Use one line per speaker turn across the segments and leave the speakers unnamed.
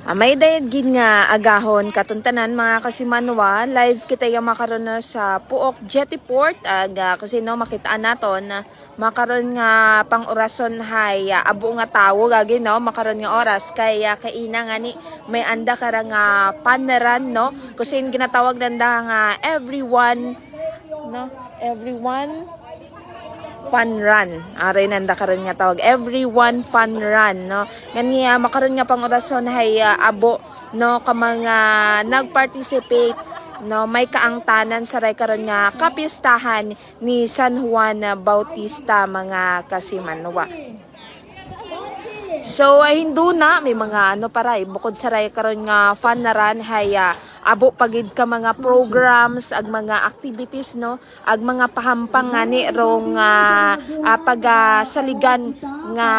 May dayad gid nga agahon katuntanan mga kasimanwa, live kita yung makaroon na sa Puok Jetty Port kasi no makitaan naton na makaroon nga pang orason hay abo nga tawo gagi no makaroon nga oras kaya kaina nga ni may anda kara nga paneran no kusin ginatawag nanda nga everyone fun run. Aray nanda karon nga tawag everyone fun run no. Ngani makaron nga pang orason hay abo no ka mga nagparticipate no may kaangtanan sa ray karon nga kapistahan ni San Juan Bautista mga kasimanwa. So hindu na may mga paray bukod sa ray karon nga fun na run hay abo pagid ka mga programs ag mga activities no ag mga pahampang nga ni rong pagasaligan nga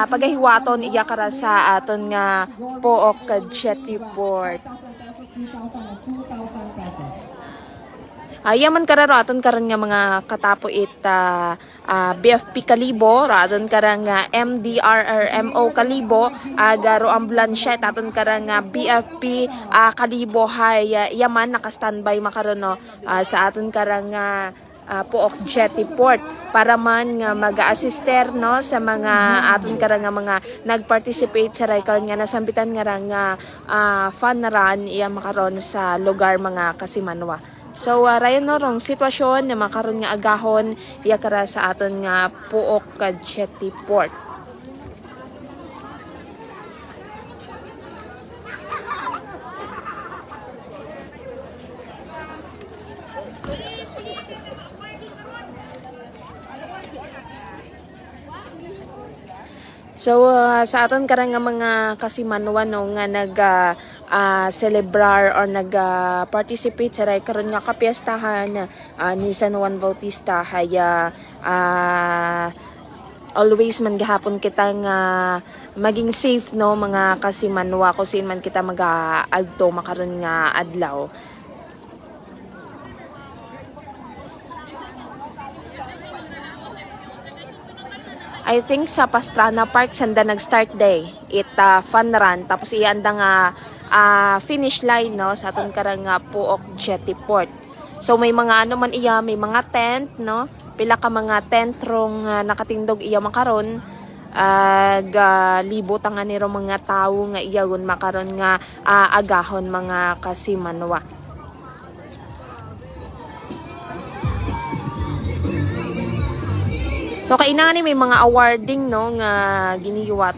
pagahiwaton iya kara sa aton nga Puok Jetty Port. Yaman kararo aton karon nga mga katapo BFP Kalibo, aton karang MDRRMO Kalibo, garo ang Blanchet aton karang BFP Kalibo hay yaman naka-standby makaron no sa aton karang Puok Jetty Port para man nga mag-assister no sa mga aton karang mga nag-participate sa record nga nasambitan nga fun run iya makaron sa lugar mga kasimanwa. So rayon no rong sitwasyon na makaron nga agahon iya kara sa aton nga Puok Jetty Port. So sa aton karang nga mga kasimanwa no nga celebrar or participate sa ray karon nga kapiestahan ni San Juan Bautista hay always man gihapon kita nga maging safe no mga kasimanwa kusin man kita mag-agto makaron nga adlaw. I think sa Pastrana Park sanda nag-start day fun run tapos ianda nga finish line no sa aton karang Puok Jetty Port. So may mga man iya may mga tent no pila ka mga tent rong nakatindog iya makaron libot nga niro mga tawo nga iyagon makaron nga agahon mga kasimanwa. So kaina ni may mga awarding no nga giniwat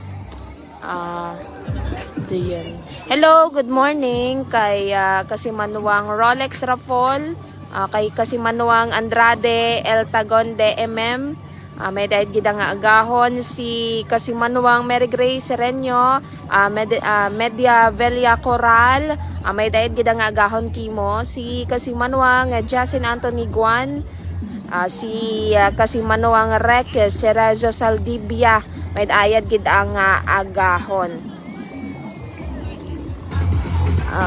diyan. Hello, good morning kay kasimanwang Rolex Rafol, kay kasimanwang Andrade El Tagonde MM, may dahil gida nga agahon si kasimanwang Mary Grace Sereño, Media Velia Coral, may dahil gida nga agahon kimo si kasimanwang Jasin Anthony Guan, si kasimanwang Rec Cerezo Saldivia may ayad gid ang agahon.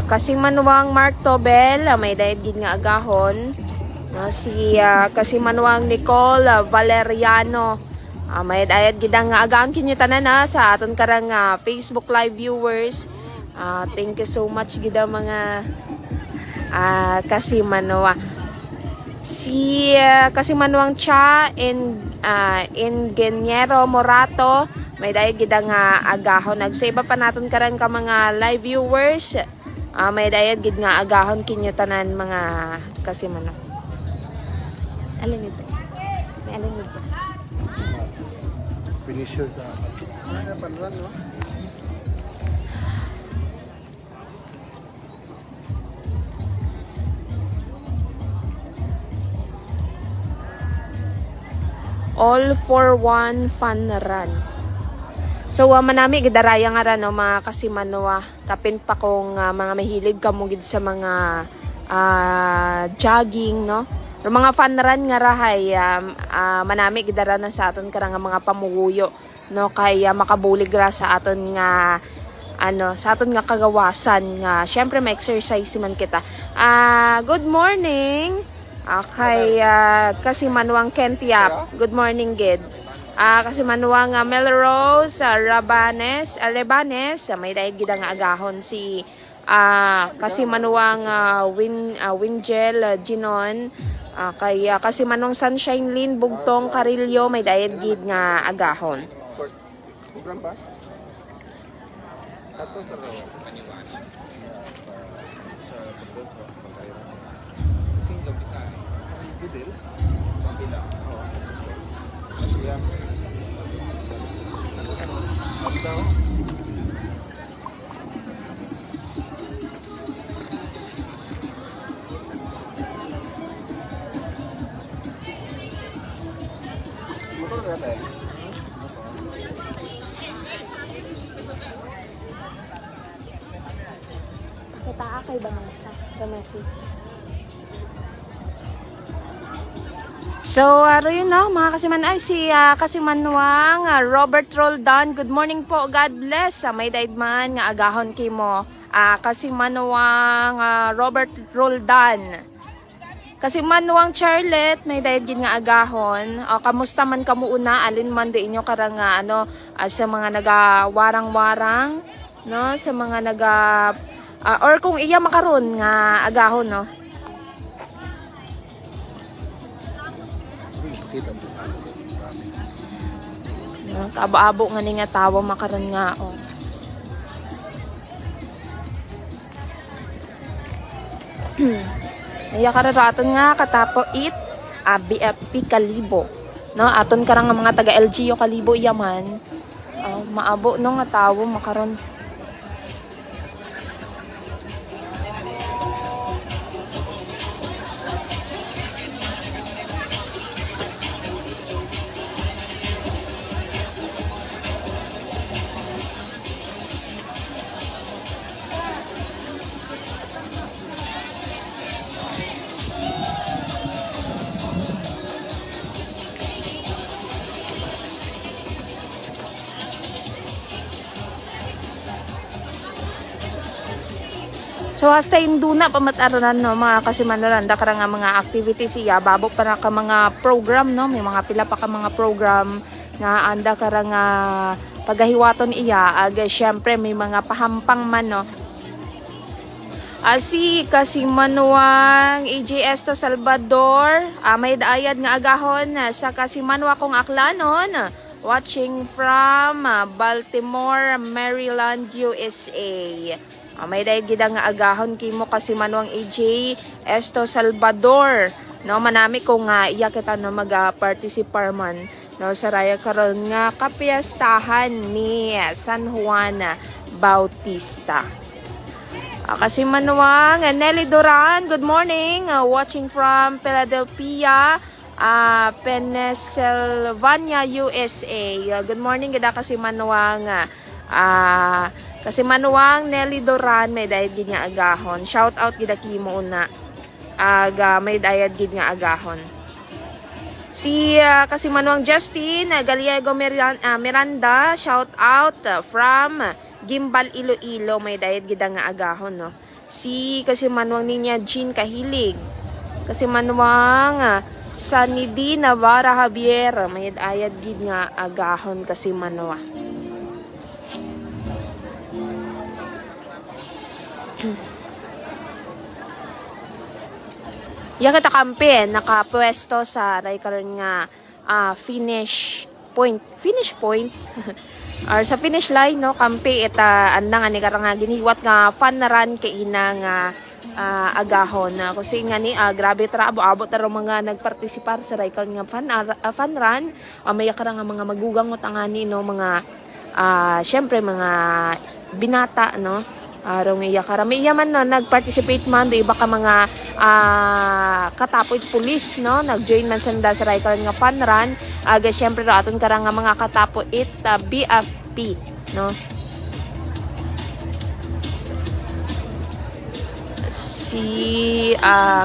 Kasimanwang Mark Tobel may dayad gid nga agahon. Si kasimanwang Nicole Valeriano may dayad gid nga agahon kinyo tanan sa aton karang Facebook live viewers. Thank you so much gid mga kasimanwa. Si kasimanwang Cha Ingeniero Morato may dayag gid nga agahon. Nagsaiba pa naton karon ka mga live viewers. May dayag gid nga agahon kinyo tanan mga kasimanwa. Alin ito? May alin ito?
Finisher sa panran no?
All for one fun run. So manami gidaraya nga ra no mga kasimanwa. Kapin pa kung mga mahilig ka mo gid sa mga jogging no. Pero mga fun run nga ra hay manami gidara na sa aton karang mga pamuguyo no kay makabulig ra sa aton nga sa aton nga kagawasan nga syempre ma-exercise man kita. Good morning. Kay kasimanwang Kentiap. Good morning, Gid. Kasi manuwa nga Melrose, Rebanes, may dahil gida nga agahon si kasi manuwa nga Wingel Ginon, kaya kasi manong Sunshine Lin Bugtong Carillo, may dahil gid nga agahon.
Program pa? Ato sa raw. Single bisa. Bidil. Pambila. Oo. Yan. Ano? Motor ka tayo.
Kita kay Bangsa, Gamasi. So, yun no, mga kasiman ay si Kasimanwang Robert Roldan. Good morning po, God bless. May daidman nga agahon kimo. Kasimanwang Robert Roldan. Kasimanwang Charlotte, may daid gid nga agahon. Kamusta man kamo una, alin man di inyo karang sa mga nagawarang-warang, no, sa mga or kung iya makaron nga agahon, no. Abo-abo nga ni nga tawo makaron nga iya kararaton nga katapo it BFP Kalibo, no, aton karang nga mga taga LGU Kalibo yaman, maabo no nga tawo makaron. So hasta induna pamataran no mga kasimanuran da karang mga activities iya babok para ka mga program no, may mga pila pa ka mga program nga anda karang pagahiwaton iya syempre may mga pahampang man no. Si Kasimanwang AJS to Salvador, may daayad nga agahon sa Kasimanwa kong aklanon, watching from Baltimore, Maryland, USA. May dahil gida nga agahon kimo Kasimanwang AJ Esto Salvador, no, manami ko nga iya kita no mag-participar man no sa raya karon nga kapiyastahan ni San Juan Bautista. Kasimanwang Nelly Duran, good morning, watching from Philadelphia, Pennsylvania, USA. Good morning gida Kasimanwang Kasimanwang Nelly Duran, may dayad gid nga agahon. Shout out gid kimo una. May dayad gid nga agahon. Si Kasimanwang Justin Galiego Miranda, shout out from Gimbal Iloilo, may dayad gid nga agahon no. Si Kasimanwang Ninya Jean Kahilig. Kasimanwang Sanidi Navarra Javier, may dayad gid nga agahon Kasimanwa. Iya kita kampi nakapwesto sa ray karon nga finish point or sa finish line no, kampi ita anda nga ni karang giniwat nga fun run kay ina nga agahon kasi nga ni grabe tara abo tara mga nagpartisipar sa ray karon nga fun run, may karang nga mga magugang mo tangani no, mga syempre mga binata no. Arong iya karami iya man no, nag-participate man do iba ka mga katapoy pulis no, nag-join man sanda sa ray karon nga fun run. Syempre ro aton karang nga mga katapoy BFP no. Si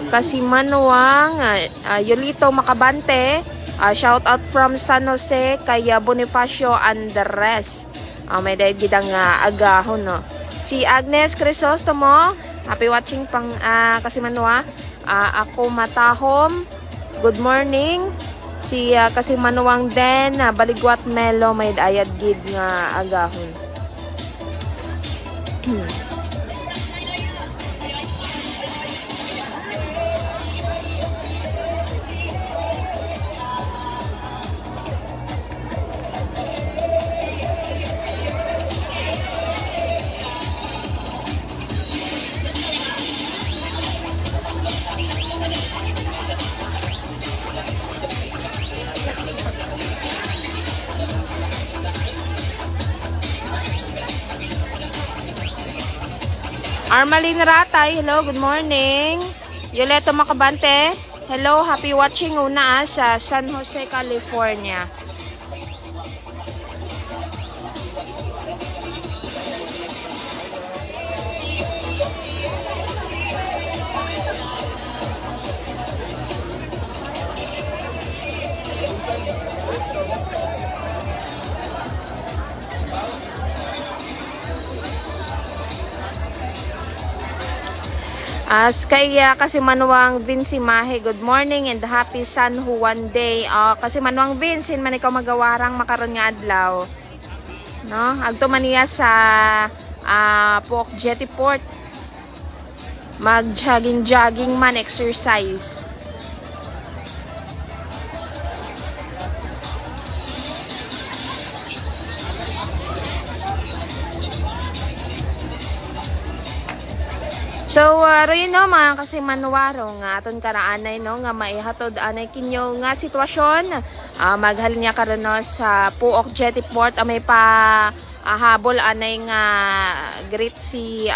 Kasimanwang Yolito Macabante, shout out from San Jose kay Bonifacio Andres, may dahil gidang agahon no. Si Agnes Crisostomo, happy watching pang Kasimanwa. Ako Matahom, good morning. Si kasi manuwang den baligwat melo may ayad gid nga agahon. Armaline Ratay, hello, good morning. Yoleto Macabante, hello, happy watching una sa San Jose, California. As kay kasi manuwang Vince Mahe, good morning and happy San Juan Day. Kasi manuwang Vince, man ikaw magawarang makaroon nga adlaw. No? Agto man niya sa Pook Jetty Port. Mag-jogging man, exercise. So, rin no, mga kasi manuwaro nga aton karaanay no, nga maihatod anay kinyo nga sitwasyon. Maghalin niya karon no, sa Pook Jetty Port. May pa habol anay nga great si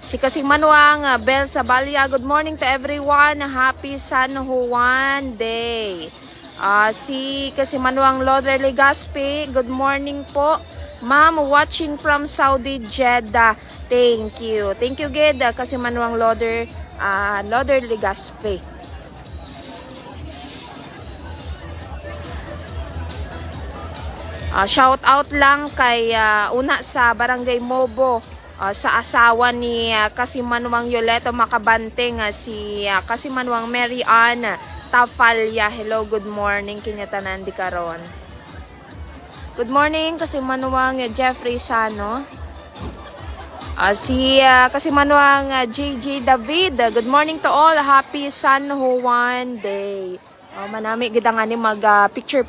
si kasi manuwang Bel Sabalya. Good morning to everyone. Happy San Juan Day. Si kasi manuwang Loder Legaspi. Good morning po. Ma'am, watching from Saudi Jeddah. Thank you. Thank you, Ged. Kasi manuwang Loder Legaspi. Shout out lang kay una sa Barangay Mobo, sa asawa ni Kasimanuang Yoleto Macabante nga si Kasimanuang Mary Ann Tapalya. Hello, good morning kinyatanan di karon. Good morning Kasimanuang Jeffrey Sano. Si Kasimanuang JJ David. Good morning to all. Happy San Juan Day. Manami gid nga ni mag picture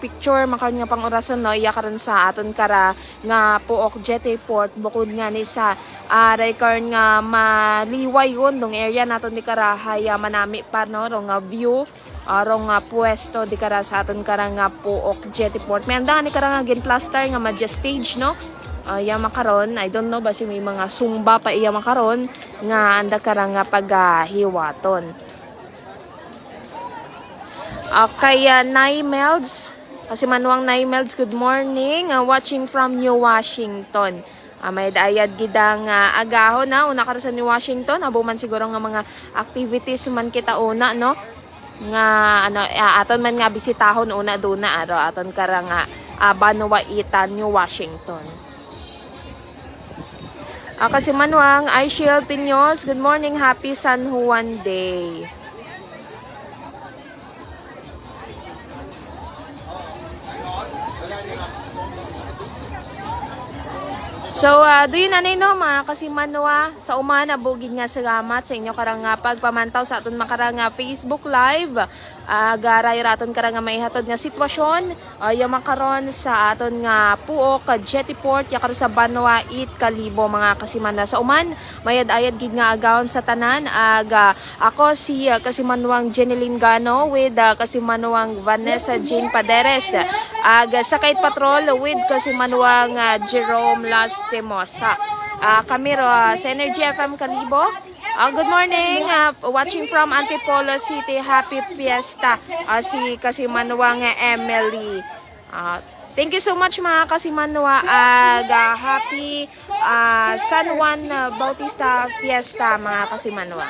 makaron nga pang orason no iya karon sa aton kara nga Pook Jetty Port bukod nga ni sa record nga maliway yun dong area naton di kara haya manami pa no ro nga view ro nga pwesto di kara sa aton kara nga Pook Jetty Port. May anda ni kara nga gin plaster nga madya stage no. Iya makaron I don't know basi may mga sumba pa iya makaron nga anda kara nga paghiwaton. Kaya Nay Melds, kasi manuang Nay Melds, good morning. Watching from New Washington. May dayad gidang agahon na una ka sa New Washington. Abo man siguro nga mga activities man kita una no. Nga aton man nga bisitahon una duna aro aton kara nga Banuaita, New Washington. Kasi manuang iShield Piños, good morning, happy San Juan Day. So, doon na no, mga kasimanwa, sa umana, bugid nga salamat sa inyo karang pagpamantaw sa aton makarang Facebook Live. Garay raton karang maihatod nga sitwasyon, yung makaron sa aton nga Pook Jetty Port, yakar sa Banuait, Kalibo, mga kasimanwa. Sa uman, mayad-ayad gid nga agawon sa tanan. Ako si kasimanwang Jeneline Gano with kasimanwang Vanessa Jane Paderes. Sakay Patrol with kasimanwang Jerome Lastimosa. Kami sa Energy FM Kalibo. Good morning, watching from Antipolo City. Happy Fiesta. Si Kasimanwang Emily. Thank you so much mga Kasimanwa. Happy San Juan Bautista Fiesta mga Kasimanwa.